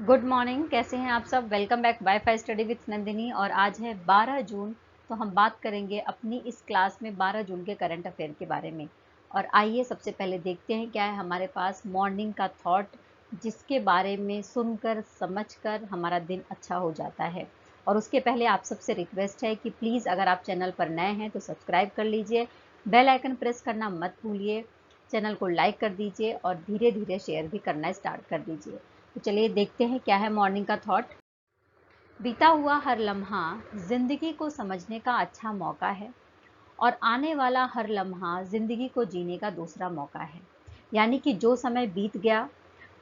Good morning. कैसे हैं आप सब? Welcome back wifi study with Nandini. और आज है 12 जून। तो हम बात करेंगे अपनी इस क्लास में 12 जून के करंट अफेयर के बारे में। और आइए सबसे पहले देखते हैं क्या है हमारे पास मॉर्निंग का थॉट, जिसके बारे में सुनकर समझकर हमारा दिन अच्छा हो जाता है। और उसके पहले आप सबसे रिक्वेस्ट है कि प्लीज़ अगर आप चैनल पर नए हैं तो सब्सक्राइब कर लीजिए, बेल आइकन प्रेस करना मत भूलिए, चैनल को लाइक कर दीजिए और धीरे धीरे शेयर भी करना स्टार्ट कर दीजिए। तो चलिए देखते हैं क्या है मॉर्निंग का थॉट। बीता हुआ हर लम्हा जिंदगी को समझने का अच्छा मौका है और आने वाला हर लम्हा जिंदगी को जीने का दूसरा मौका है। यानी कि जो समय बीत गया,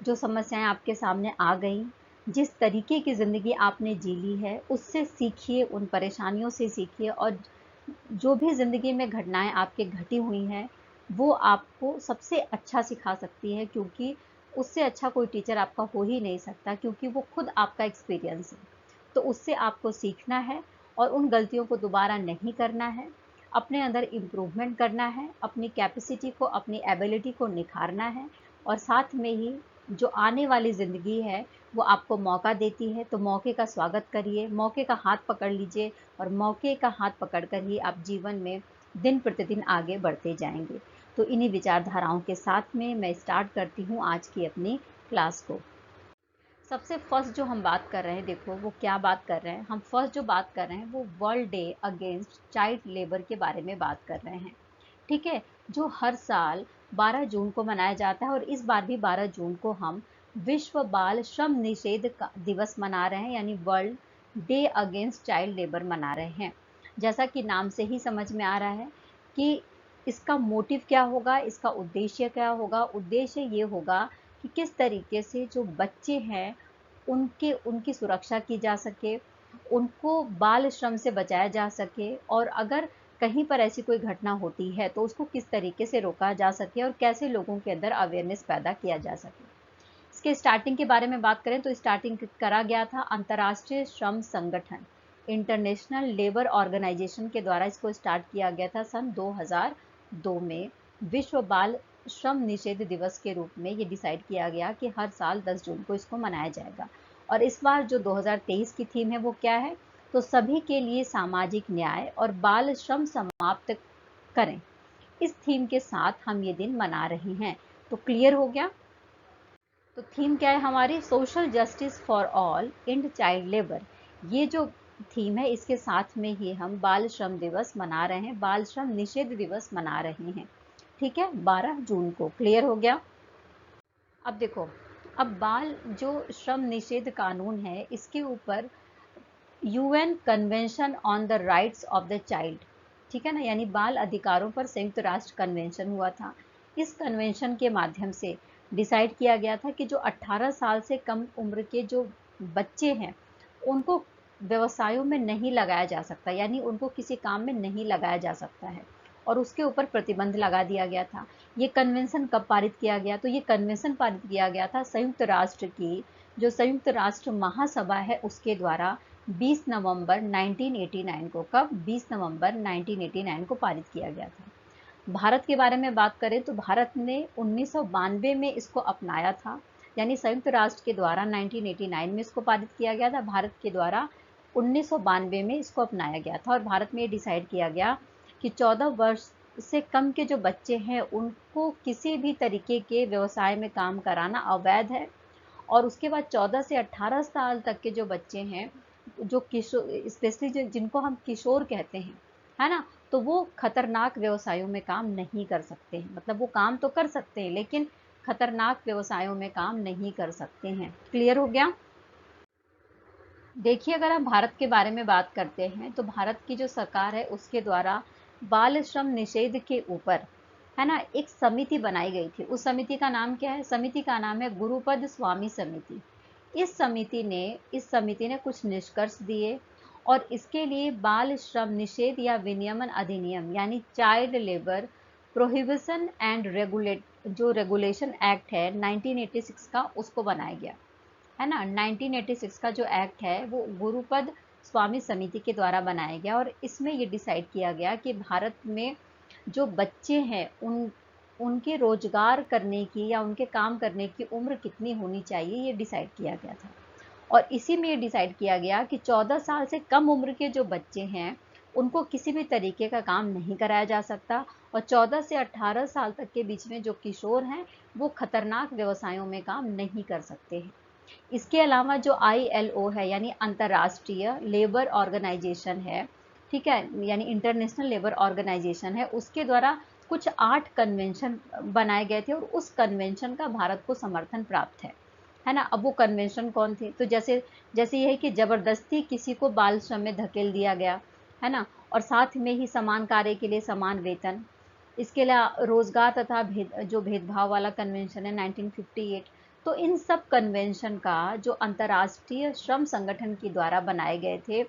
जो समस्याएं आपके सामने आ गई, जिस तरीके की जिंदगी आपने जी ली है उससे सीखिए, उन परेशानियों से सीखिए। और जो भी जिंदगी में घटनाएं आपके घटी हुई हैं वो आपको सबसे अच्छा सिखा सकती है, क्योंकि उससे अच्छा कोई टीचर आपका हो ही नहीं सकता, क्योंकि वो खुद आपका एक्सपीरियंस है। तो उससे आपको सीखना है और उन गलतियों को दोबारा नहीं करना है। अपने अंदर इम्प्रूवमेंट करना है, अपनी कैपेसिटी को, अपनी एबिलिटी को निखारना है। और साथ में ही जो आने वाली ज़िंदगी है वो आपको मौका देती है, तो मौके का स्वागत करिए, मौके का हाथ पकड़ लीजिए और मौके का हाथ पकड़कर ही आप जीवन में दिन प्रतिदिन आगे बढ़ते जाएंगे। तो इन्हीं विचारधाराओं के साथ में मैं स्टार्ट करती हूँ आज की अपनी क्लास को। सबसे फर्स्ट जो हम बात कर रहे हैं, देखो वो क्या बात कर रहे हैं। हम फर्स्ट जो बात कर रहे हैं वो world day against child labour के बारे में बात कर रहे हैं। ठीक है, जो हर साल 12 जून को मनाया जाता है और इस बार भी 12 जून को हम विश्व बाल श्रम निषेध दिवस मना रहे हैं, यानी world day against child labour मना रहे हैं। जैसा कि नाम से ही समझ में आ रहा है कि इसका मोटिव क्या होगा, इसका उद्देश्य क्या होगा। उद्देश्य ये होगा कि किस तरीके से जो बच्चे हैं उनकी सुरक्षा की जा सके, उनको बाल श्रम से बचाया जा सके, और अगर कहीं पर ऐसी कोई घटना होती है तो उसको किस तरीके से रोका जा सके और कैसे लोगों के अंदर अवेयरनेस पैदा किया जा सके। इसके स्टार्टिंग के बारे में बात करें तो स्टार्टिंग करा गया था अंतर्राष्ट्रीय श्रम संगठन, इंटरनेशनल लेबर ऑर्गेनाइजेशन के द्वारा इसको स्टार्ट किया गया था सन 2002 में। विश्व बाल श्रम निषेध दिवस के रूप में ये डिसाइड किया गया कि हर साल 10 जून को इसको मनाया जाएगा। और इस बार जो 2023 की थीम है वो क्या है, तो सभी के लिए सामाजिक न्याय और बाल श्रम समाप्त करें। इस थीम के साथ हम ये दिन मना रहे हैं। तो क्लियर हो गया। तो थीम क्या है हमारी, social justice for all and child labour. ये जो थीम है इसके साथ में ही हम बाल श्रम दिवस मना रहे हैं, बाल श्रम निषेध दिवस मना रहे हैं। ठीक है, 12 जून को। क्लियर हो गया। अब देखो, अब बाल जो श्रम निषेध कानून है इसके ऊपर UN convention on the rights of the child, ठीक है ना, यानी बाल अधिकारों पर संयुक्त राष्ट्र कन्वेंशन हुआ था। इस कन्वेंशन के माध्यम से डिसाइड किया गया था कि जो 18 साल से कम उम्र के जो बच्चे हैं उनको व्यवसायों में नहीं लगाया जा सकता, यानी उनको किसी काम में नहीं लगाया जा सकता है, और उसके ऊपर प्रतिबंध लगा दिया गया था। ये कन्वेंशन कब पारित किया गया, तो ये कन्वेंशन पारित किया गया था संयुक्त राष्ट्र की जो संयुक्त राष्ट्र महासभा है उसके द्वारा 20 नवंबर 1989 को। कब? 20 नवंबर 1989 को पारित किया गया था। भारत के बारे में बात करें तो भारत ने 1992 में इसको अपनाया था, यानी संयुक्त राष्ट्र के द्वारा 1989 में इसको पारित किया गया था, भारत के द्वारा 1992 में इसको अपनाया गया था। और भारत में ये डिसाइड किया गया कि 14 वर्ष से कम के जो बच्चे हैं उनको किसी भी तरीके के व्यवसाय में काम कराना अवैध है। और उसके बाद 14 से 18 साल तक के जो बच्चे हैं, जो किशोर, स्पेशली जो जिनको हम किशोर कहते हैं, है ना, तो वो खतरनाक व्यवसायों में काम नहीं कर सकते हैं। मतलब वो काम तो कर सकते हैं लेकिन खतरनाक व्यवसायों में काम नहीं कर सकते हैं। क्लियर हो गया। देखिए, अगर हम भारत के बारे में बात करते हैं तो भारत की जो सरकार है उसके द्वारा बाल श्रम निषेध के ऊपर, है ना, एक समिति बनाई गई थी। उस समिति का नाम क्या है? समिति का नाम है गुरुपद स्वामी समिति। इस समिति ने कुछ निष्कर्ष दिए और इसके लिए बाल श्रम निषेध या विनियमन अधिनियम, यानी child labour prohibition and regulate जो रेगुलेशन एक्ट है 1986 का, उसको बनाया गया, है ना। 1986 का जो एक्ट है वो गुरुपद स्वामी समिति के द्वारा बनाया गया और इसमें ये डिसाइड किया गया कि भारत में जो बच्चे हैं उनके रोजगार करने की या उनके काम करने की उम्र कितनी होनी चाहिए, ये डिसाइड किया गया था। और इसी में ये डिसाइड किया गया कि 14 साल से कम उम्र के जो बच्चे हैं उनको किसी भी तरीके का काम नहीं कराया जा सकता, और 14 से 18 साल तक के बीच में जो किशोर हैं वो खतरनाक व्यवसायों में काम नहीं कर सकते हैं। इसके अलावा जो ILO है यानी अंतर्राष्ट्रीय लेबर ऑर्गेनाइजेशन है, ठीक है, यानी इंटरनेशनल लेबर ऑर्गेनाइजेशन है, उसके द्वारा कुछ 8 कन्वेंशन बनाए गए थे और उस कन्वेंशन का भारत को समर्थन प्राप्त है ना। अब वो कन्वेंशन कौन थे? तो जैसे जैसे ये है कि जबरदस्ती किसी को बाल श्रम में धकेल दिया गया, है ना, और साथ में ही समान कार्य के लिए समान वेतन। इसके अलावा रोजगार तथा जो भेदभाव वाला कन्वेंशन है 1958। तो इन सब कन्वेंशन का जो अंतर्राष्ट्रीय श्रम संगठन के द्वारा बनाए गए थे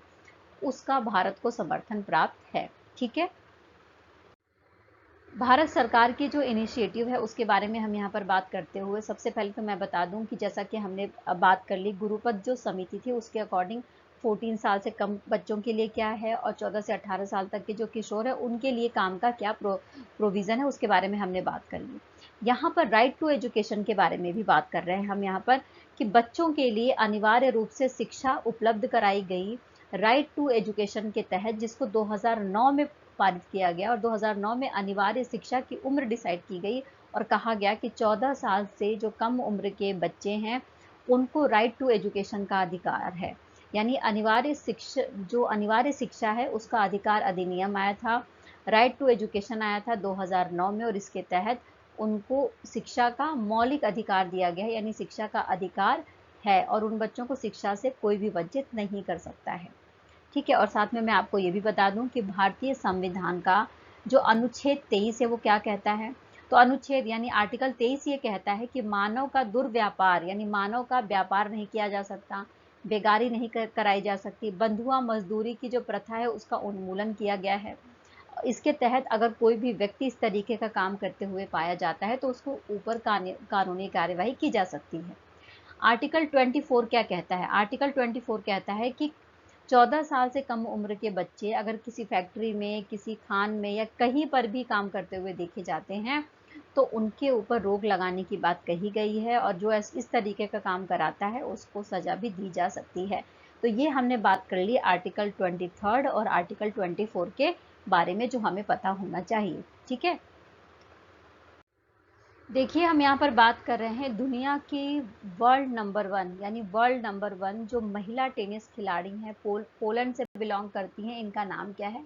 उसका भारत को समर्थन प्राप्त है। ठीक है, भारत सरकार की जो इनिशिएटिव है उसके बारे में हम यहाँ पर बात करते हुए सबसे पहले तो मैं बता दूं कि जैसा कि हमने बात कर ली, गुरुपद जो समिति थी उसके अकॉर्डिंग 14 साल से कम बच्चों के लिए क्या है और 14 से 18 साल तक के जो किशोर है उनके लिए काम का क्या प्रोविज़न है उसके बारे में हमने बात कर ली। यहाँ पर राइट टू एजुकेशन के बारे में भी बात कर रहे हैं हम यहाँ पर, कि बच्चों के लिए अनिवार्य रूप से शिक्षा उपलब्ध कराई गई राइट टू एजुकेशन के तहत, जिसको 2009 में पारित किया गया और 2009 में अनिवार्य शिक्षा की उम्र डिसाइड की गई और कहा गया कि 14 साल से जो कम उम्र के बच्चे हैं उनको राइट टू एजुकेशन का अधिकार है। यानी अनिवार्य शिक्षा है उसका अधिकार अधिनियम आया था, राइट टू एजुकेशन आया था 2009 में, और इसके तहत उनको शिक्षा का मौलिक अधिकार दिया गया है, यानी शिक्षा का अधिकार है और उन बच्चों को शिक्षा से कोई भी वंचित नहीं कर सकता है। ठीक है, और साथ में मैं आपको ये भी बता दूं कि भारतीय संविधान का जो अनुच्छेद 23 है वो क्या कहता है। तो अनुच्छेद यानी आर्टिकल 23 ये कहता है कि मानव का दुर्व्यापार यानी मानव का व्यापार नहीं किया जा सकता, बेगारी नहीं कराई जा सकती, बंधुआ मजदूरी की जो प्रथा है उसका उन्मूलन किया गया है। इसके तहत अगर कोई भी व्यक्ति इस तरीके का काम करते हुए पाया जाता है तो उसको ऊपर कानूनी कार्यवाही की जा सकती है। आर्टिकल 24 क्या कहता है? आर्टिकल 24 कहता है कि 14 साल से कम उम्र के बच्चे अगर किसी फैक्ट्री में, किसी खान में या कहीं पर भी काम करते हुए देखे जाते हैं तो उनके ऊपर रोक लगाने की बात कही गई है, और जो इस तरीके का काम कराता है उसको सजा भी दी जा सकती है। तो ये हमने बात कर ली आर्टिकल 23 और आर्टिकल 24 के बारे में जो हमें पता होना चाहिए। ठीक है, देखिए हम यहाँ पर बात कर रहे हैं दुनिया की वर्ल्ड नंबर 1 यानी वर्ल्ड नंबर 1 जो महिला टेनिस खिलाड़ी हैं, पोलैंड से बिलोंग करती हैं। इनका नाम क्या है?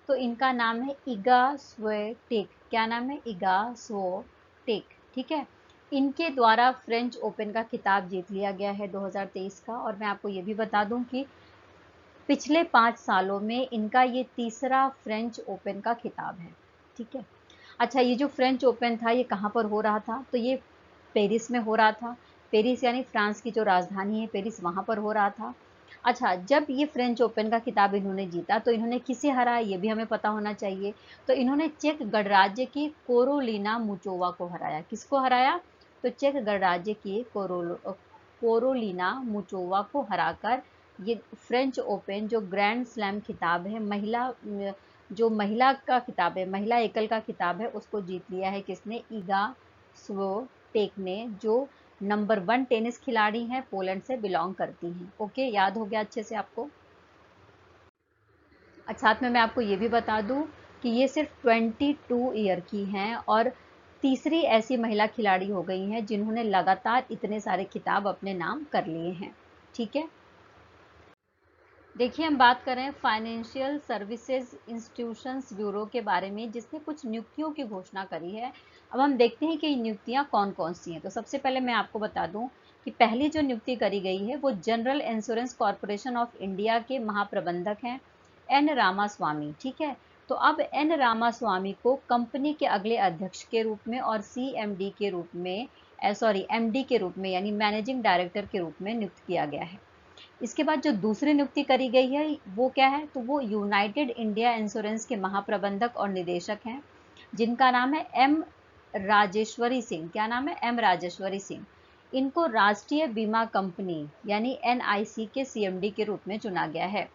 तो इनका नाम है इगा स्विएटेक। क्या नाम है? Iga Swiatek. ठीक है, इनके द्वारा फ्रेंच ओपन का खिताब जीत लिया गया है 2023 का, और मैं आपको ये भी बता दूं कि पिछले 5 सालों में इनका ये तीसरा फ्रेंच ओपन का खिताब है। ठीक है, अच्छा ये जो फ्रेंच ओपन था ये कहाँ पर हो रहा था? तो ये पेरिस में हो रहा था। पेरिस यानी फ्रांस की जो राजधानी है पेरिस, वहाँ पर हो रहा था। अच्छा, जब ये फ्रेंच ओपन का खिताब इन्होंने जीता तो इन्होंने किसे हराया ये भी हमें पता होना चाहिए। तो इन्होंने चेक गणराज्य की कोरोलिना मुचोवा को हराया। किसको हराया? तो चेक गणराज्य की कोरोलिना मुचोवा को हराकर ये फ्रेंच ओपन जो ग्रैंड स्लैम खिताब है, महिला का खिताब है, महिला एकल का खिताब है, उसको जीत लिया है। किसने? इगा स्विएटेक ने, जो नंबर 1 टेनिस खिलाड़ी हैं, पोलैंड से बिलोंग करती हैं। ओके, याद हो गया अच्छे से आपको? अच्छा, साथ में मैं आपको ये भी बता दूं कि ये सिर्फ 22 ईयर की हैं और तीसरी ऐसी महिला खिलाड़ी हो गई हैं जिन्होंने लगातार इतने सारे खिताब अपने नाम कर लिए हैं। ठीक है, देखिए हम बात कर रहे हैं फाइनेंशियल सर्विसेज इंस्टीट्यूशंस ब्यूरो के बारे में, जिसने कुछ नियुक्तियों की घोषणा करी है। अब हम देखते हैं कि ये नियुक्तियां कौन कौन सी हैं। तो सबसे पहले मैं आपको बता दूं कि पहली जो नियुक्ति करी गई है वो general insurance corporation of India के महाप्रबंधक हैं एन रामास्वामी। ठीक है, तो अब एन रामास्वामी को कंपनी के अगले अध्यक्ष के रूप में और CMD के रूप में MD के रूप में यानी मैनेजिंग डायरेक्टर के रूप में नियुक्त किया गया है। इसके बाद जो दूसरी नियुक्ति करी गई है वो क्या है? तो वो यूनाइटेड इंडिया इंश्योरेंस के महाप्रबंधक और निदेशक हैं जिनका नाम है एम राजेश्वरी सिंह। क्या नाम है? एम राजेश्वरी सिंह। इनको राष्ट्रीय बीमा कंपनी यानी NIC के CMD के रूप में चुना गया है।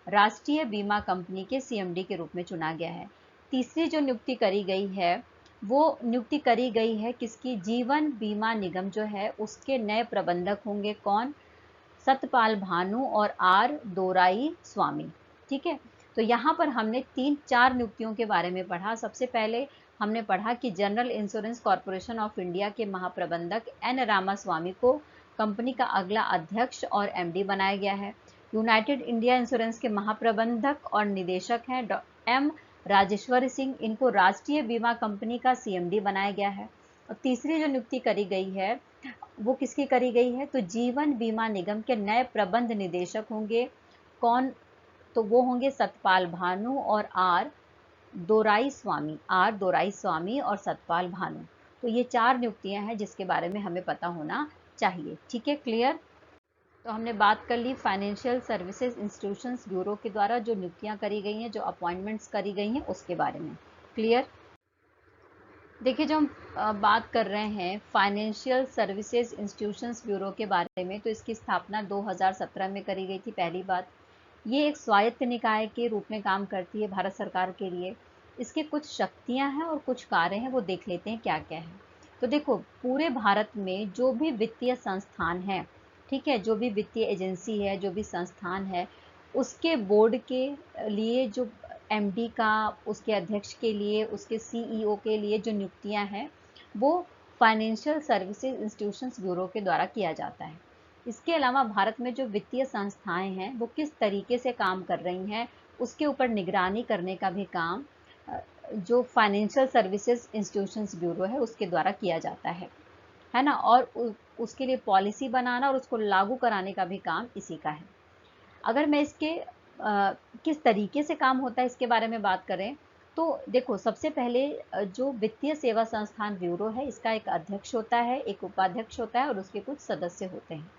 राष्ट्रीय बीमा कंपनी के CMD के रूप में चुना गया है। तीसरी जो नियुक्ति करी गई है वो नियुक्ति करी गई है किसकी? जीवन बीमा निगम जो है उसके नए प्रबंधक होंगे कौन? सतपाल भानु और आर दोराई स्वामी। ठीक है, तो यहाँ पर हमने 3-4 नियुक्तियों के बारे में पढ़ा। सबसे पहले हमने पढ़ा कि general insurance corporation of India के महाप्रबंधक एन रामास्वामी को कंपनी का अगला अध्यक्ष और एमडी बनाया गया है। यूनाइटेड इंडिया इंश्योरेंस के महाप्रबंधक और निदेशक हैं एम राजेश्वर सिंह, इनको राष्ट्रीय बीमा कंपनी का सीएमडी बनाया गया है। और तीसरी जो नियुक्ति करी गई है वो किसकी करी गई है, तो जीवन बीमा निगम के नए प्रबंध निदेशक होंगे कौन, तो वो होंगे सतपाल भानु और आर दोराई स्वामी और सतपाल भानु। तो ये 4 नियुक्तियां हैं जिसके बारे में हमें पता होना चाहिए। ठीक है, क्लियर। तो हमने बात कर ली फाइनेंशियल सर्विसेज इंस्टीट्यूशंस ब्यूरो के द्वारा जो नियुक्तियां करी गई हैं, जो अपॉइंटमेंट्स करी गई हैं, उसके बारे में। क्लियर। देखिए, जो हम बात कर रहे हैं फाइनेंशियल सर्विसेज इंस्टीट्यूशंस ब्यूरो के बारे में, तो इसकी स्थापना 2017 में करी गई थी। पहली बात, ये एक स्वायत्त निकाय के रूप में काम करती है भारत सरकार के लिए। इसके कुछ शक्तियां हैं और कुछ कार्य हैं, वो देख लेते हैं क्या क्या है। तो देखो, पूरे भारत में जो भी वित्तीय संस्थान है, ठीक है, जो भी वित्तीय एजेंसी है, जो भी संस्थान है, उसके बोर्ड के लिए जो एमडी का, उसके अध्यक्ष के लिए, उसके सीईओ के लिए जो नियुक्तियां हैं, वो फाइनेंशियल सर्विसेज इंस्टीट्यूशंस ब्यूरो के द्वारा किया जाता है। इसके अलावा भारत में जो वित्तीय संस्थाएं हैं वो किस तरीके से काम कर रही हैं, उसके ऊपर निगरानी करने का भी काम जो फाइनेंशियल सर्विसेज इंस्टीट्यूशंस ब्यूरो है उसके द्वारा किया जाता है ना। और उसके लिए पॉलिसी बनाना और उसको लागू कराने का भी काम इसी का है। अगर मैं इसके किस तरीके से काम होता है इसके बारे में बात करें, तो देखो, सबसे पहले जो वित्तीय सेवा संस्थान ब्यूरो है, इसका एक अध्यक्ष होता है, एक उपाध्यक्ष होता है और उसके कुछ सदस्य होते हैं।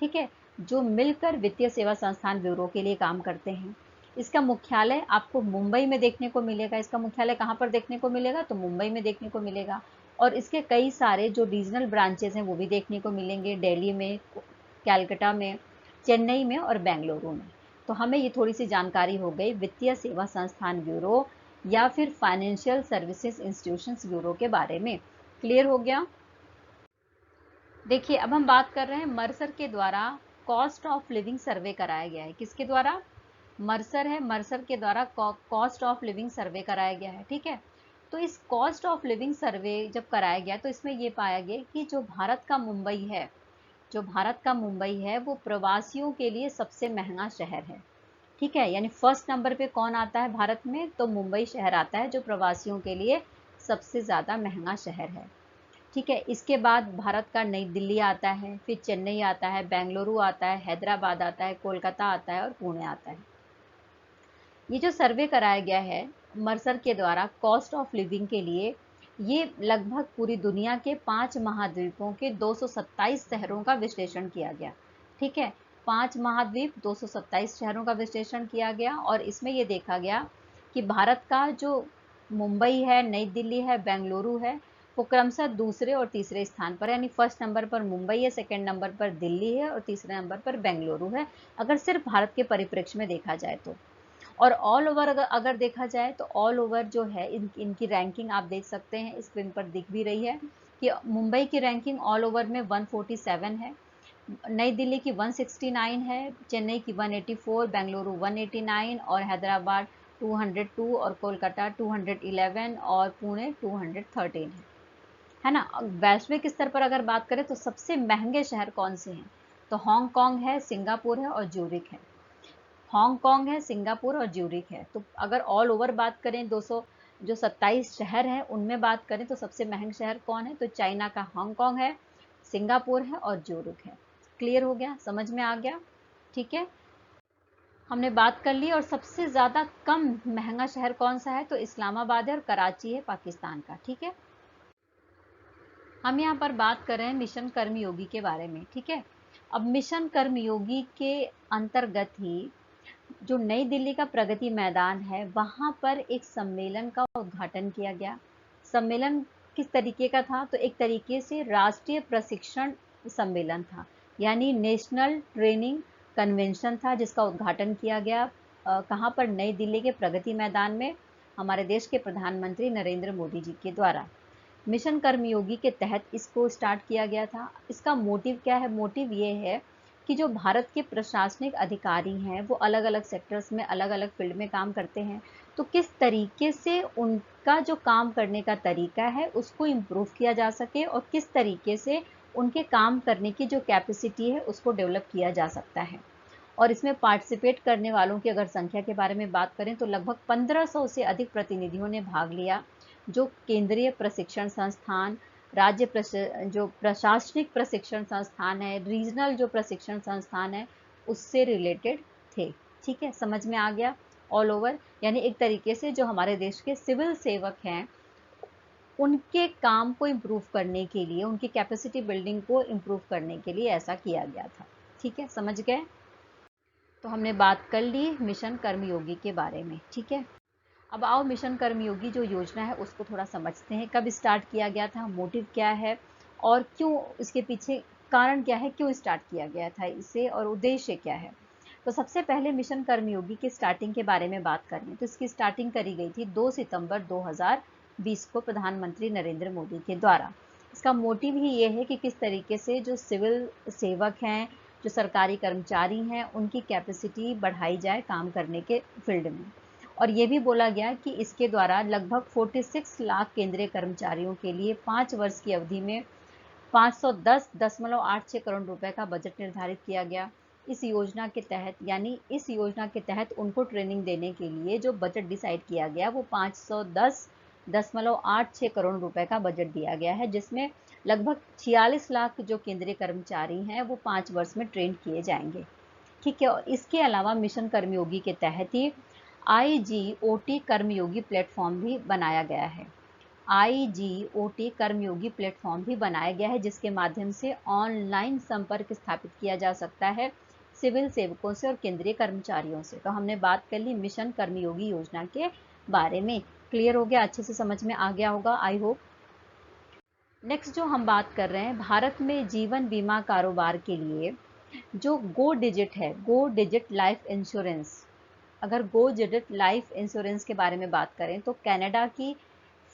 ठीक है, जो मिलकर वित्तीय सेवा संस्थान ब्यूरो के लिए काम करते हैं। इसका मुख्यालय आपको मुंबई में देखने को मिलेगा। इसका मुख्यालय कहाँ पर देखने को मिलेगा, तो मुंबई में देखने को मिलेगा। और इसके कई सारे जो रीजनल ब्रांचेस हैं वो भी देखने को मिलेंगे, दिल्ली में, कैलकाटा में, चेन्नई में और बेंगलुरु में। तो हमें ये थोड़ी सी जानकारी हो गई वित्तीय सेवा संस्थान ब्यूरो या फिर फाइनेंशियल सर्विसेज इंस्टीट्यूशंस ब्यूरो के बारे में। क्लियर हो गया। देखिए, अब हम बात कर रहे हैं मर्सर के द्वारा कॉस्ट ऑफ लिविंग सर्वे कराया गया है। किसके द्वारा, मर्सर है, मर्सर के द्वारा कॉस्ट ऑफ लिविंग सर्वे कराया गया है। ठीक है, तो इस कॉस्ट ऑफ लिविंग सर्वे जब कराया गया तो इसमें ये पाया गया कि जो भारत का मुंबई है वो प्रवासियों के लिए सबसे महंगा शहर है। ठीक है, यानी फर्स्ट नंबर पे कौन आता है भारत में, तो मुंबई शहर आता है जो प्रवासियों के लिए सबसे ज़्यादा महंगा शहर है। ठीक है, इसके बाद भारत का नई दिल्ली आता है, फिर चेन्नई आता है, बेंगलुरु आता है, हैदराबाद आता है, कोलकाता आता है और पुणे आता है। ये जो सर्वे कराया गया है मर्सर के द्वारा कॉस्ट ऑफ लिविंग के लिए, ये लगभग पूरी दुनिया के 5 महाद्वीपों के 227 शहरों का विश्लेषण किया गया। ठीक है, 5 महाद्वीप, 227 शहरों का विश्लेषण किया गया और इसमें ये देखा गया कि भारत का जो मुंबई है, नई दिल्ली है, बेंगलुरु है, वो क्रमशः दूसरे और तीसरे स्थान पर, यानी फर्स्ट नंबर पर मुंबई है, सेकंड नंबर पर दिल्ली है और तीसरे नंबर पर बेंगलुरु है, अगर सिर्फ भारत के परिप्रेक्ष्य में देखा जाए तो। और ऑल ओवर अगर देखा जाए तो ऑल ओवर जो है इनकी रैंकिंग आप देख सकते हैं, स्क्रीन पर दिख भी रही है कि मुंबई की रैंकिंग ऑल ओवर में 147 है, नई दिल्ली की 169 है, चेन्नई की 184, बेंगलुरु 189 और हैदराबाद 202 और कोलकाता 211 और पुणे 213 है ना। वैश्विक स्तर पर अगर बात करें तो सबसे महंगे शहर कौन से हैं, तो हांगकांग है, सिंगापुर है और ज्यूरिख है। हांगकांग है, सिंगापुर और ज्यूरिख है। तो अगर ऑल ओवर बात करें 200 जो 27 शहर हैं उनमें बात करें तो सबसे महंगा शहर कौन है, तो चाइना का हांगकांग है, सिंगापुर है और ज्यूरिख है। क्लियर हो गया, समझ में आ गया। ठीक है, हमने बात कर ली। और सबसे ज़्यादा कम महंगा शहर कौन सा है, तो इस्लामाबाद है और कराची है पाकिस्तान का। ठीक है, हम यहाँ पर बात कर रहे हैं मिशन कर्मयोगी के बारे में। ठीक है, अब मिशन कर्मयोगी के अंतर्गत ही जो नई दिल्ली का प्रगति मैदान है वहाँ पर एक सम्मेलन का उद्घाटन किया गया। सम्मेलन किस तरीके का था, तो एक तरीके से राष्ट्रीय प्रशिक्षण सम्मेलन था, यानी नेशनल ट्रेनिंग कन्वेंशन था जिसका उद्घाटन किया गया कहाँ पर, नई दिल्ली के प्रगति मैदान में, हमारे देश के प्रधानमंत्री नरेंद्र मोदी जी के द्वारा। मिशन कर्मयोगी के तहत इसको स्टार्ट किया गया था। इसका मोटिव क्या है, मोटिव ये है कि जो भारत के प्रशासनिक अधिकारी हैं वो अलग अलग सेक्टर्स में अलग अलग फील्ड में काम करते हैं, तो किस तरीके से उनका जो काम करने का तरीका है उसको इम्प्रूव किया जा सके और किस तरीके से उनके काम करने की जो कैपेसिटी है उसको डेवलप किया जा सकता है। और इसमें पार्टिसिपेट करने वालों की अगर संख्या के बारे में बात करें तो लगभग 1500 से अधिक प्रतिनिधियों ने भाग लिया, जो केंद्रीय प्रशिक्षण संस्थान, जो प्रशासनिक प्रशिक्षण संस्थान है, रीजनल जो प्रशिक्षण संस्थान है, उससे रिलेटेड थे। ठीक है, समझ में आ गया? ऑल ओवर, यानी एक तरीके से जो हमारे देश के सिविल सेवक हैं उनके काम को इम्प्रूव करने के लिए, उनकी कैपेसिटी बिल्डिंग को इम्प्रूव करने के लिए ऐसा किया गया था। ठीक है, समझ गए? तो हमने बात कर ली मिशन कर्मयोगी के बारे में। ठीक है, अब आओ मिशन कर्मयोगी जो योजना है उसको थोड़ा समझते हैं। कब स्टार्ट किया गया था, मोटिव क्या है और क्यों, इसके पीछे कारण क्या है, क्यों स्टार्ट किया गया था इसे और उद्देश्य क्या है। तो सबसे पहले मिशन कर्मयोगी की स्टार्टिंग के बारे में बात करें तो इसकी स्टार्टिंग करी गई थी 2 सितंबर 2020 को प्रधानमंत्री नरेंद्र मोदी के द्वारा। इसका मोटिव ही ये है कि किस तरीके से जो सिविल सेवक हैं, जो सरकारी कर्मचारी हैं, उनकी कैपेसिटी बढ़ाई जाए काम करने के फील्ड में। और ये भी बोला गया कि इसके द्वारा लगभग 46 लाख केंद्रीय कर्मचारियों के लिए 5 वर्ष की अवधि में 510.86 करोड़ रुपए का बजट निर्धारित किया गया। इस योजना के तहत उनको ट्रेनिंग देने के लिए जो बजट डिसाइड किया गया वो 510.86 करोड़ रुपए का बजट दिया गया है, जिसमें लगभग 46 लाख जो केंद्रीय कर्मचारी हैं वो 5 वर्ष में ट्रेन किए जाएंगे। ठीक है, और इसके अलावा मिशन कर्मयोगी के तहत ही IGOT कर्मयोगी प्लेटफॉर्म भी बनाया गया है। IGOT कर्मयोगी प्लेटफॉर्म भी बनाया गया है, जिसके माध्यम से ऑनलाइन संपर्क स्थापित किया जा सकता है सिविल सेवकों से और केंद्रीय कर्मचारियों से। तो हमने बात कर ली मिशन कर्मयोगी योजना के बारे में। क्लियर हो गया? अच्छे से समझ में आ गया होगा, आई होप। नेक्स्ट जो हम बात कर रहे हैं, भारत में जीवन बीमा कारोबार के लिए जो गो डिजिट है, गो डिजिट लाइफ इंश्योरेंस, अगर गो डिजिट लाइफ इंश्योरेंस के बारे में बात करें तो कनाडा की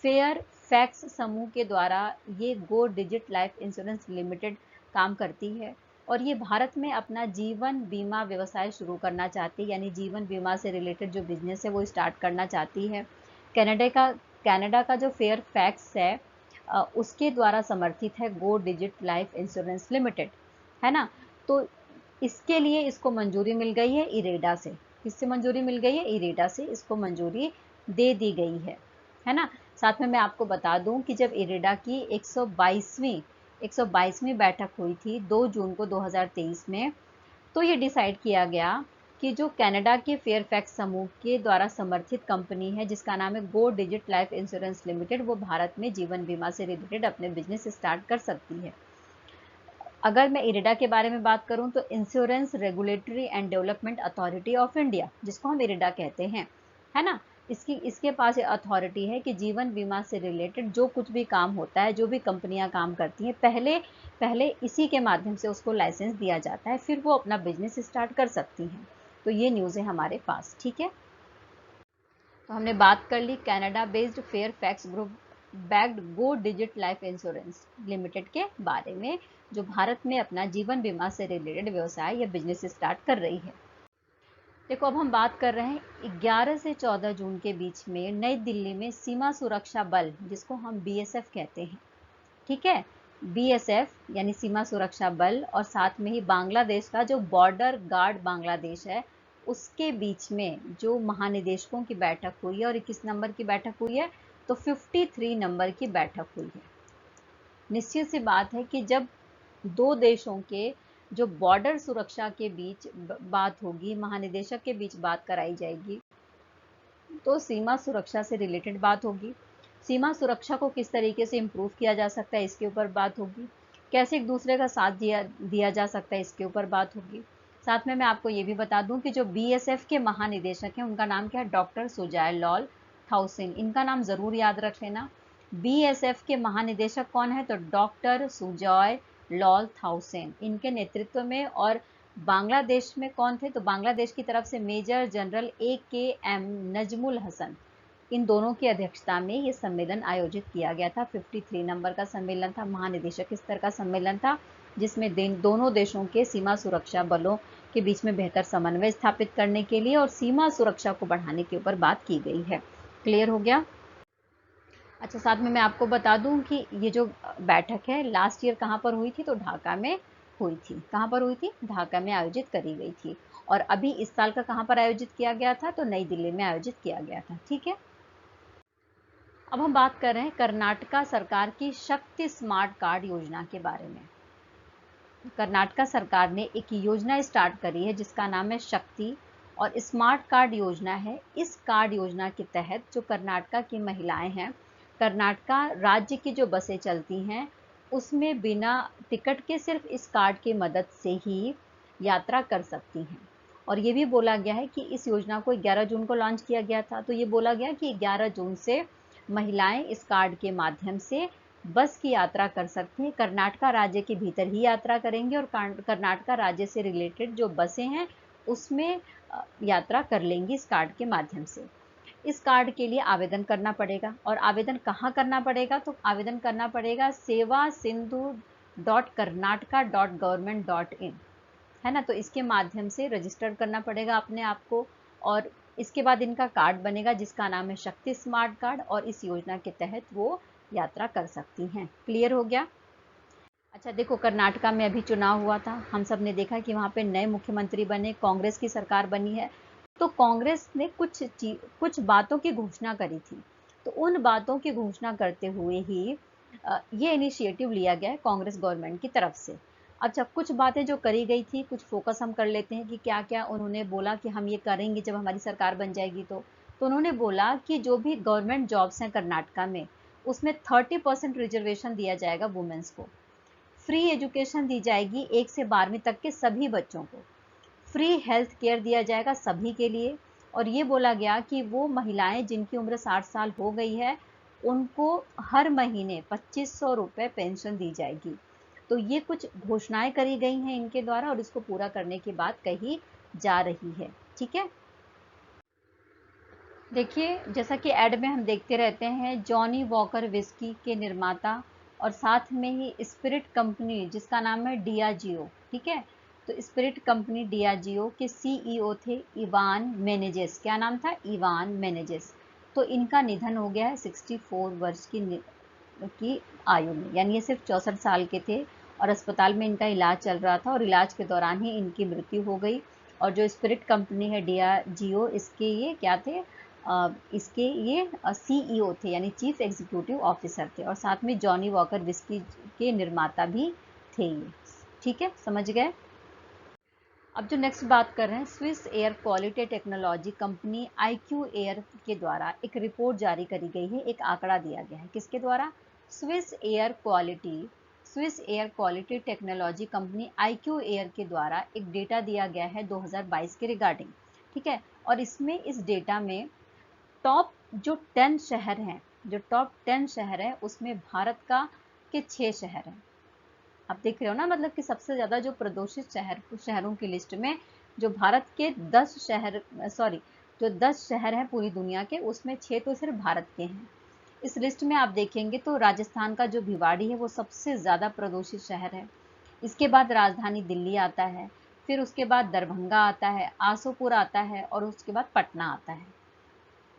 फेयर फैक्स समूह के द्वारा ये गो डिजिट लाइफ इंश्योरेंस लिमिटेड काम करती है और ये भारत में अपना जीवन बीमा व्यवसाय शुरू करना चाहती है, यानी जीवन बीमा से रिलेटेड जो बिजनेस है वो स्टार्ट करना चाहती है। कनाडा का जो फेयर फैक्स है उसके द्वारा समर्थित है गो डिजिट लाइफ इंश्योरेंस लिमिटेड, है ना। तो इसके लिए इसको मंजूरी मिल गई है इरेडा से। किससे मंजूरी मिल गई है? इरेडा से इसको मंजूरी दे दी गई है ना। साथ में मैं आपको बता दूं कि जब इरेडा की 122वीं बैठक हुई थी 2 जून को 2023 में, तो ये डिसाइड किया गया कि जो कनाडा के फेयरफैक्स समूह के द्वारा समर्थित कंपनी है जिसका नाम है गो डिजिट लाइफ इंश्योरेंस लिमिटेड, वो भारत में जीवन बीमा से रिलेटेड अपने बिजनेस स्टार्ट कर सकती है। अगर मैं इरेडा के बारे में बात करूं तो insurance regulatory and development authority of India, जिसको हम इरेडा कहते हैं, है ना। इसके पास ये अथॉरिटी है कि जीवन बीमा से रिलेटेड जो कुछ भी काम होता है, जो भी कंपनियां काम करती हैं, पहले इसी के माध्यम से उसको लाइसेंस दिया जाता है, फिर वो अपना बिजनेस स्टार्ट कर सकती हैं। तो ये न्यूज़ है हमारे पास। ठीक है, तो हमने बात कर ली Canada based Fairfax group backed Go Digit life insurance limited के बारे में, जो भारत में अपना जीवन बीमा से रिलेटेड व्यवसाय या बिजनेस स्टार्ट कर रही है। देखो, अब हम बात कर रहे हैं 11 से 14 जून के बीच में नई दिल्ली में सीमा सुरक्षा बल, जिसको हम BSF कहते हैं, ठीक है, BSF यानी सीमा सुरक्षा बल, और साथ में ही बांग्लादेश का जो बॉर्डर गार्ड बांग्लादेश है, उसके बीच में जो महानिदेशकों की बैठक हुई है, और 21 नंबर की बैठक हुई है, तो 53 नंबर की बैठक हुई है। निश्चित सी बात है कि जब दो देशों के जो बॉर्डर सुरक्षा के बीच बात होगी, महानिदेशक के बीच बात कराई जाएगी, तो सीमा सुरक्षा से रिलेटेड बात होगी। सीमा सुरक्षा को किस तरीके से इम्प्रूव किया जा सकता है इसके ऊपर बात होगी। कैसे एक दूसरे का साथ दिया जा सकता है इसके ऊपर बात होगी। साथ में मैं आपको ये भी बता दूं कि जो BSF के महानिदेशक हैं उनका नाम क्या है? डॉक्टर सुजय लाल थाउसेन। इनका नाम जरूर याद रख लेना। BSF के महानिदेशक कौन है? तो डॉक्टर सुजय लाल थाउसेन, इनके नेतृत्व में। और बांग्लादेश में कौन थे? तो बांग्लादेश की तरफ से major general AKM Najmul Hasan, इन दोनों की अध्यक्षता में ये सम्मेलन आयोजित किया गया था। 53 नंबर का सम्मेलन था, महानिदेशक स्तर का सम्मेलन था, जिसमें दोनों देशों के सीमा सुरक्षा बलों के बीच में बेहतर समन्वय स्थापित करने के लिए और सीमा सुरक्षा को बढ़ाने के ऊपर बात की गई है। क्लियर हो गया? अच्छा, साथ में मैं आपको बता दूं कि ये जो बैठक है लास्ट ईयर कहाँ पर हुई थी, तो ढाका में हुई थी। कहाँ पर हुई थी? ढाका में आयोजित करी गई थी। और अभी इस साल का कहाँ पर आयोजित किया गया था, तो नई दिल्ली में आयोजित किया गया था। ठीक है, अब हम बात कर रहे हैं कर्नाटका सरकार की शक्ति स्मार्ट कार्ड योजना के बारे में। कर्नाटका सरकार ने एक योजना स्टार्ट करी है जिसका नाम है शक्ति, और स्मार्ट कार्ड योजना है। इस कार्ड योजना के तहत जो कर्नाटका की महिलाएं हैं, कर्नाटका राज्य की जो बसें चलती हैं उसमें बिना टिकट के सिर्फ इस कार्ड की मदद से ही यात्रा कर सकती हैं। और ये भी बोला गया है कि इस योजना को 11 जून को लॉन्च किया गया था, तो ये बोला गया कि 11 जून से महिलाएं इस कार्ड के माध्यम से बस की यात्रा कर सकती हैं। कर्नाटका राज्य के भीतर ही यात्रा करेंगे और कर्नाटका राज्य से रिलेटेड जो बसें हैं उसमें यात्रा कर लेंगी इस कार्ड के माध्यम से। इस कार्ड के लिए आवेदन करना पड़ेगा, और आवेदन कहाँ करना पड़ेगा, तो आवेदन करना पड़ेगा sevasindu.karnataka.government.in, है ना। तो इसके माध्यम से रजिस्टर करना पड़ेगा अपने आप को, और इसके बाद इनका कार्ड बनेगा जिसका नाम है शक्ति स्मार्ट कार्ड, और इस योजना के तहत वो यात्रा कर सकती हैं। क्लियर हो गया? अच्छा देखो, कर्नाटका में अभी चुनाव हुआ था, हम सब ने देखा कि वहाँ पे नए मुख्यमंत्री बने, कांग्रेस की सरकार बनी है। तो कांग्रेस ने कुछ बातों की घोषणा करी थी। तो उन बातों की घोषणा करते हुए ही ये इनिशिएटिव लिया गया है कांग्रेस गवर्नमेंट की तरफ से। अच्छा, कुछ बातें जो करी गई थी, कुछ फोकस हम कर लेते हैं कि क्या क्या उन्होंने बोला कि हम ये करेंगे जब हमारी सरकार बन जाएगी। तो उन्होंने बोला कि जो भी गवर्नमेंट जॉब्स हैं कर्नाटका में, उसमें 30% रिजर्वेशन दिया जाएगा वुमेन्स को। फ्री एजुकेशन दी जाएगी 1 से 12वीं तक के सभी बच्चों को। फ्री हेल्थ केयर दिया जाएगा सभी के लिए। और ये बोला गया कि वो महिलाएं जिनकी उम्र 60 साल हो गई है उनको हर महीने 2500 रुपये पेंशन दी जाएगी। तो ये कुछ घोषणाएं करी गई हैं इनके द्वारा, और इसको पूरा करने की बात कही जा रही है। ठीक है, देखिए जैसा कि एड में हम देखते रहते हैं, जॉनी वॉकर विस्की के निर्माता और साथ में ही स्पिरिट कंपनी जिसका नाम है डियाजियो। ठीक है, तो स्पिरिट कंपनी डियाजियो के सीईओ थे इवान मेनेजेस। क्या नाम था? Ivan Menezes. तो इनका निधन हो गया है 64 वर्ष की आयु में, यानी ये सिर्फ 64 साल के थे, और अस्पताल में इनका इलाज चल रहा था और इलाज के दौरान ही इनकी मृत्यु हो गई। और जो स्पिरिट कंपनी है डियाजियो, इसके ये क्या थे, इसके ये सीईओ थे, यानी चीफ एग्जीक्यूटिव ऑफिसर थे, और साथ में जॉनी वॉकर विस्की के निर्माता भी थे ये। ठीक है, समझ गए? अब जो नेक्स्ट बात कर रहे हैं, Swiss air quality technology company IQ air के द्वारा एक रिपोर्ट जारी करी गई है। एक आंकड़ा दिया गया है, किसके द्वारा? Swiss air quality technology company IQ air के द्वारा एक डेटा दिया गया है 2022 के रिगार्डिंग। ठीक है, और इसमें इस डेटा में टॉप जो 10 शहर हैं, उसमें भारत का के 6 शहर हैं। आप देख रहे हो ना, मतलब कि सबसे ज्यादा जो प्रदूषित शहरों की लिस्ट में जो भारत के 10 शहर, जो 10 शहर हैं पूरी दुनिया के, उसमें 6 तो सिर्फ भारत के हैं। इस लिस्ट में आप देखेंगे तो राजस्थान का जो भिवाड़ी है वो सबसे ज्यादा प्रदूषित शहर है। इसके बाद राजधानी दिल्ली आता है, फिर उसके बाद दरभंगा आता है, आसोपुर आता है, और उसके बाद पटना आता है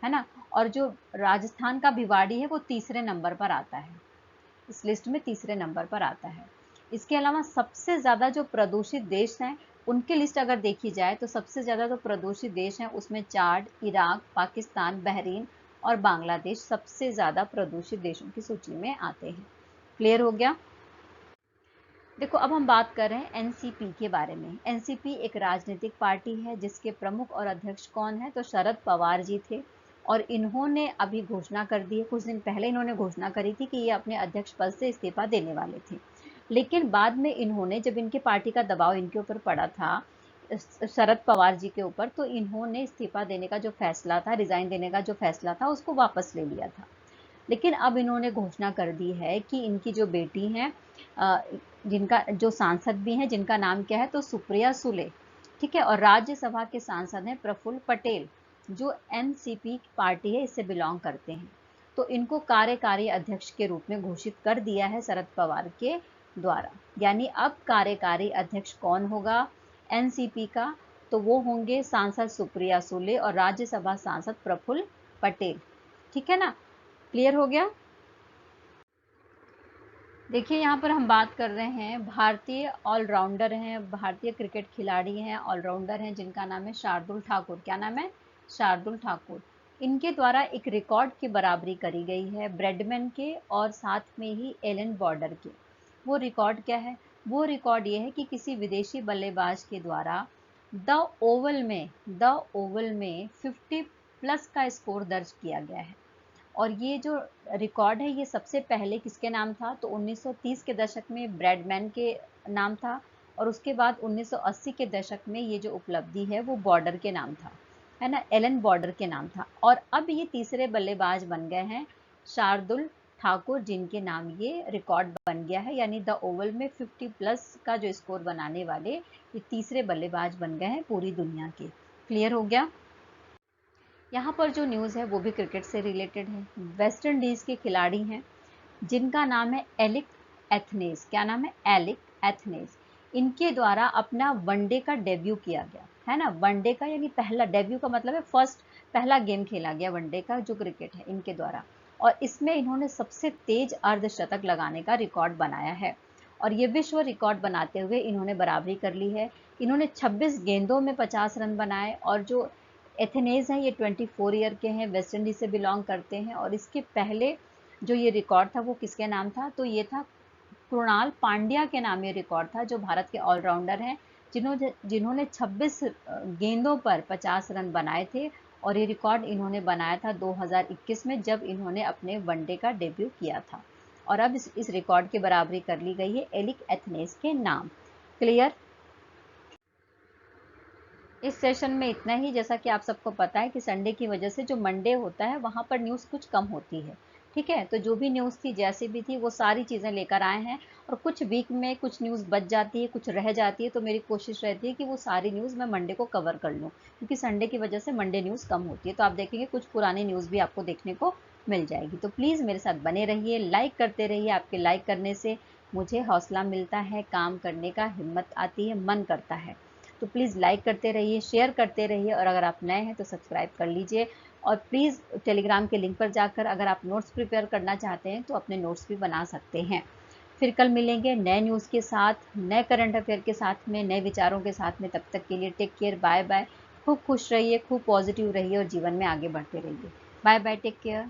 ना। और जो राजस्थान का भिवाड़ी है वो तीसरे नंबर पर आता है, इस लिस्ट में तीसरे नंबर पर आता है। इसके अलावा सबसे ज़्यादा जो प्रदूषित देश हैं उनकी लिस्ट अगर देखी जाए तो सबसे ज़्यादा जो प्रदूषित देश हैं उसमें चाड, इराक, पाकिस्तान, बहरीन और बांग्लादेश सबसे ज़्यादा प्रदूषित देशों की सूची में आते हैं। क्लियर हो गया? देखो, अब हम बात कर रहे हैं एनसीपी के बारे में। एनसीपी एक राजनीतिक पार्टी है जिसके प्रमुख और अध्यक्ष कौन है, तो शरद पवार जी थे। और इन्होंने अभी घोषणा कर दी है, कुछ दिन पहले इन्होंने घोषणा करी थी कि ये अपने अध्यक्ष पद से इस्तीफा देने वाले थे। लेकिन बाद में इन्होंने, जब इनकी पार्टी का दबाव इनके ऊपर पड़ा था, शरद पवार जी के ऊपर, तो इन्होंने इस्तीफा देने का जो फैसला था, रिजाइन देने का जो फैसला था, उसको वापस ले लिया था। लेकिन अब इन्होंने घोषणा कर दी है कि इनकी जो बेटी हैं, जिनका जो सांसद भी हैं, जिनका नाम क्या है, तो सुप्रिया सुले। ठीक है, और राज्यसभा के सांसद हैं प्रफुल्ल पटेल, जो एनसीपी पार्टी है इससे बिलोंग करते हैं। तो इनको कार्यकारी अध्यक्ष के रूप में घोषित कर दिया है शरद पवार के द्वारा। यानी अब कार्यकारी अध्यक्ष कौन होगा एनसीपी का? तो वो होंगे सांसद सुप्रिया सुले और राज्यसभा सांसद प्रफुल्ल पटेल। ठीक है ना, क्लियर हो गया। देखिए यहाँ पर हम बात कर रहे हैं भारतीय ऑलराउंडर हैं, भारतीय क्रिकेट खिलाड़ी हैं, ऑलराउंडर हैं, जिनका नाम है शार्दुल ठाकुर। क्या नाम है? शार्दुल ठाकुर। इनके द्वारा एक रिकॉर्ड की बराबरी करी गई है ब्रैडमैन के और साथ में ही एलन बॉर्डर के। वो रिकॉर्ड क्या है? वो रिकॉर्ड ये है कि किसी विदेशी बल्लेबाज के द्वारा द ओवल में 50 प्लस का स्कोर दर्ज किया गया है। और ये जो रिकॉर्ड है ये सबसे पहले किसके नाम था? तो 1930 के दशक में ब्रैडमैन के नाम था, और उसके बाद 1980 के दशक में ये जो उपलब्धि है वो बॉर्डर के नाम था, है ना, एलन बॉर्डर के नाम था। और अब ये तीसरे बल्लेबाज बन गए हैं शार्दुल ठाकुर, जिनके नाम ये रिकॉर्ड बन गया है। यानी द ओवल में 50 प्लस का जो स्कोर बनाने वाले ये तीसरे बल्लेबाज बन गए हैं पूरी दुनिया के। क्लियर हो गया। यहाँ पर जो न्यूज़ है वो भी क्रिकेट से रिलेटेड है। वेस्ट इंडीज़ के खिलाड़ी हैं जिनका नाम है एलिक एथनेज। क्या नाम है? एलिक एथनेज। इनके द्वारा अपना वनडे का डेब्यू किया गया है ना। वनडे का यानी पहला, डेब्यू का मतलब है फर्स्ट, पहला गेम खेला गया वनडे का जो क्रिकेट है इनके द्वारा। और इसमें इन्होंने सबसे तेज अर्धशतक लगाने का रिकॉर्ड बनाया है, और ये विश्व रिकॉर्ड बनाते हुए इन्होंने बराबरी कर ली है। इन्होंने 26 गेंदों में 50 रन बनाए। और जो एथेनेज हैं ये 24 ईयर के हैं, वेस्ट इंडीज से बिलोंग करते हैं। और इसके पहले जो ये रिकॉर्ड था वो किसके नाम था? तो ये था कृणाल पांड्या के नाम ये रिकॉर्ड था, जो भारत के ऑलराउंडर हैं जिन्होंने 26 गेंदों पर 50 रन बनाए थे। और ये रिकॉर्ड इन्होंने बनाया था 2021 में, जब इन्होंने अपने वनडे का डेब्यू किया था। और अब इस रिकॉर्ड की बराबरी कर ली गई है एलिक एथनेज के नाम। क्लियर। इस सेशन में इतना ही। जैसा कि आप सबको पता है कि संडे की वजह से जो मंडे होता है वहाँ पर न्यूज़ कुछ कम होती है। ठीक है, तो जो भी न्यूज़ थी जैसी भी थी वो सारी चीज़ें लेकर आए हैं। और कुछ वीक में कुछ न्यूज़ बच जाती है, कुछ रह जाती है, तो मेरी कोशिश रहती है कि वो सारी न्यूज़ मैं मंडे को कवर कर लूँ, क्योंकि संडे की वजह से मंडे न्यूज़ कम होती है। तो आप देखेंगे कुछ पुरानी न्यूज़ भी आपको देखने को मिल जाएगी। तो प्लीज़ मेरे साथ बने रहिए, लाइक करते रहिए। आपके लाइक करने से मुझे हौसला मिलता है, काम करने का हिम्मत आती है, मन करता है। तो प्लीज़ लाइक करते रहिए, शेयर करते रहिए, और अगर आप नए हैं तो सब्सक्राइब कर लीजिए। और प्लीज़ टेलीग्राम के लिंक पर जाकर अगर आप नोट्स प्रिपेयर करना चाहते हैं तो अपने नोट्स भी बना सकते हैं। फिर कल मिलेंगे नए न्यूज़ के साथ, नए करंट अफेयर के साथ में, नए विचारों के साथ में। तब तक के लिए टेक केयर, बाय बाय। खूब खुश रहिए, खूब पॉजिटिव रहिए और जीवन में आगे बढ़ते रहिए। Bye bye, take care.